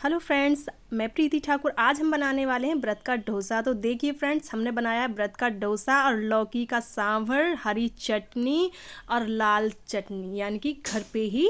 Hello friends, मैं प्रीति ठाकुर। आज हम बनाने वाले हैं व्रत का डोसा। तो देखिए फ्रेंड्स, हमने बनाया है व्रत का डोसा और लौकी का सांभर, हरी चटनी और लाल चटनी, यानी कि घर पे ही।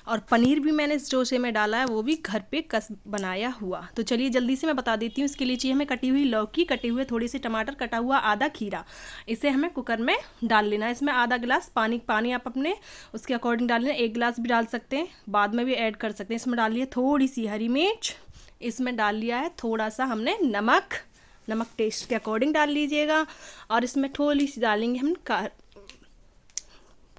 और पनीर भी मैंने इस डोसे में डाला है, वो भी घर पे कस बनाया हुआ। तो चलिए जल्दी से मैं बता देती हूँ। इसके लिए चाहिए हमें कटी हुई लौकी, कटे हुए थोड़े से टमाटर, कटा हुआ आधा खीरा। इसे हमें कुकर में डाल लेना है। इसमें आधा गिलास पानी आप अपने उसके अकॉर्डिंग डाल लेना। 1 गिलास भी डाल सकते हैं, बाद में भी ऐड कर सकते हैं। इसमें डाल लिया थोड़ी सी हरी मिर्च, इसमें डाल लिया है थोड़ा सा हमने नमक टेस्ट के अकॉर्डिंग डाल लीजिएगा। और इसमें थोड़ी सी डालेंगे हम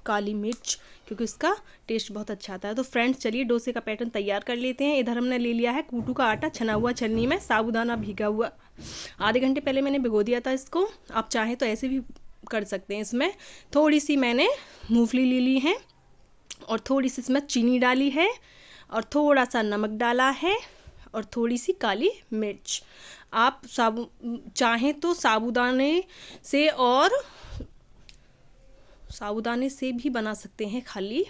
काली मिर्च, क्योंकि इसका टेस्ट बहुत अच्छा आता है। तो फ्रेंड्स चलिए डोसे का पैटर्न तैयार कर लेते हैं। इधर हमने ले लिया है कूटू का आटा, छना हुआ छन्नी में, साबूदाना भीगा हुआ। आधे घंटे पहले मैंने भिगो दिया था इसको। आप चाहें तो ऐसे भी कर सकते हैं। इसमें थोड़ी सी मैंने मूंगफली ले ली है और थोड़ी सी इसमें चीनी डाली है और थोड़ा सा नमक डाला है और थोड़ी सी काली मिर्च। आप चाहें तो साबूदाने से भी बना सकते हैं। खाली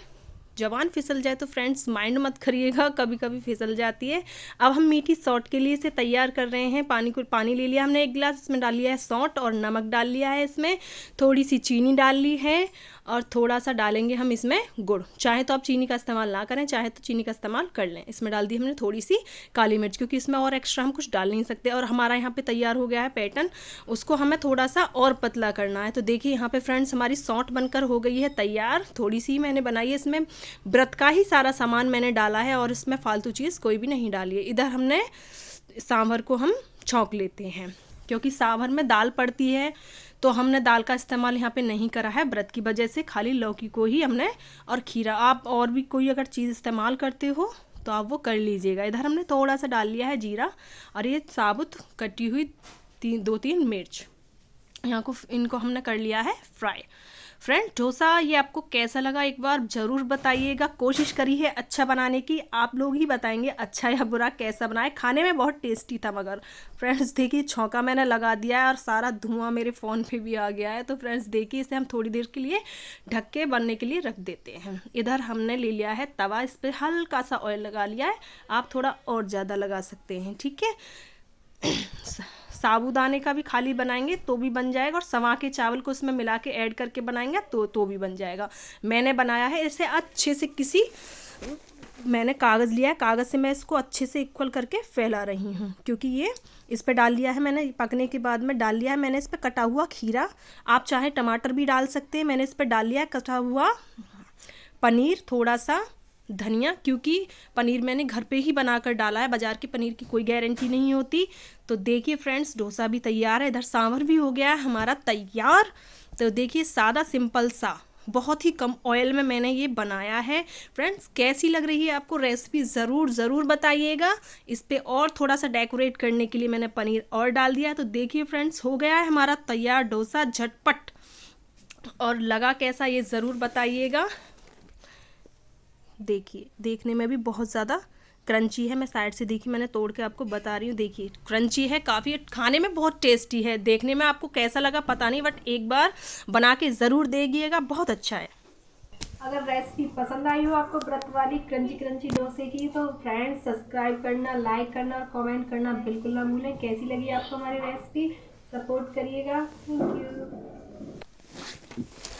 जवान फिसल जाए तो फ्रेंड्स माइंड मत करिएगा, कभी कभी फिसल जाती है। अब हम मीठी सौंठ के लिए इसे तैयार कर रहे हैं। पानी ले लिया हमने 1 गिलास, इसमें डाल लिया है सौंठ और नमक डाल लिया है। इसमें थोड़ी सी चीनी डाल ली है और थोड़ा सा डालेंगे हम इसमें गुड़। चाहे तो आप चीनी का इस्तेमाल ना करें, चाहे तो चीनी का इस्तेमाल कर लें। इसमें डाल दी हमने थोड़ी सी काली मिर्च, क्योंकि इसमें और एक्स्ट्रा हम कुछ डाल नहीं सकते। और हमारा यहाँ पे तैयार हो गया है पैटर्न, उसको हमें थोड़ा सा और पतला करना है। तो देखिए यहाँ पे फ्रेंड्स हमारी सौंठ बनकर हो गई है तैयार। थोड़ी सी मैंने बनाई है, इसमें व्रत का ही सारा सामान मैंने डाला है और इसमें फालतू चीज़ कोई भी नहीं डाली है। इधर हमने सांभर को हम छौंक लेते हैं, क्योंकि सांभर में दाल पड़ती है, तो हमने दाल का इस्तेमाल यहाँ पे नहीं करा है व्रत की वजह से। खाली लौकी को ही हमने और खीरा। आप और भी कोई अगर चीज़ इस्तेमाल करते हो तो आप वो कर लीजिएगा। इधर हमने थोड़ा सा डाल लिया है जीरा और ये साबुत कटी हुई 2-3 मिर्च, इनको हमने कर लिया है फ्राई। फ्रेंड डोसा ये आपको कैसा लगा एक बार ज़रूर बताइएगा। कोशिश करी है अच्छा बनाने की, आप लोग ही बताएंगे अच्छा या बुरा कैसा बनाए। खाने में बहुत टेस्टी था, मगर फ्रेंड्स देखिए छौंका मैंने लगा दिया है और सारा धुआं मेरे फ़ोन पे भी आ गया है। तो फ्रेंड्स देखिए इसे हम थोड़ी देर के लिए ढक के बनने के लिए रख देते हैं। इधर हमने ले लिया है तवा, इस पर हल्का सा ऑयल लगा लिया है। आप थोड़ा और ज़्यादा लगा सकते हैं, ठीक है। साबूदाने का भी खाली बनाएंगे तो भी बन जाएगा, और सवा के चावल को इसमें मिला के ऐड करके बनाएंगे तो भी बन जाएगा। मैंने बनाया है इसे अच्छे से, मैंने कागज़ लिया है, कागज़ से मैं इसको अच्छे से इक्वल करके फैला रही हूँ, क्योंकि ये इस पर डाल लिया है मैंने। पकने के बाद में डाल लिया है मैंने इस पर कटा हुआ खीरा। आप चाहे टमाटर भी डाल सकते हैं। मैंने इस पर डाल लिया है कटा हुआ पनीर, थोड़ा सा धनिया, क्योंकि पनीर मैंने घर पे ही बनाकर डाला है, बाज़ार के पनीर की कोई गारंटी नहीं होती। तो देखिए फ्रेंड्स डोसा भी तैयार है, इधर सांभर भी हो गया है हमारा तैयार। तो देखिए सादा सिंपल सा, बहुत ही कम ऑयल में मैंने ये बनाया है। फ्रेंड्स कैसी लग रही है आपको रेसिपी ज़रूर बताइएगा। इस पर और थोड़ा सा डेकोरेट करने के लिए मैंने पनीर और डाल दिया। तो देखिए फ्रेंड्स हो गया है हमारा तैयार डोसा झटपट, और लगा कैसा ये ज़रूर बताइएगा। देखिए देखने में भी बहुत ज़्यादा क्रंची है। मैं साइड से देखिए मैंने तोड़ के आपको बता रही हूँ। देखिए क्रंची है काफ़ी, खाने में बहुत टेस्टी है। देखने में आपको कैसा लगा पता नहीं, बट एक बार बना के ज़रूर देखिएगा, बहुत अच्छा है। अगर रेसिपी पसंद आई हो आपको व्रत वाली क्रंची डोसे की, तो फ्रेंड्स सब्सक्राइब करना, लाइक करना और कमेंट करना बिल्कुल ना भूलें। कैसी लगी आपको हमारी रेसिपी, सपोर्ट करिएगा। Thank you.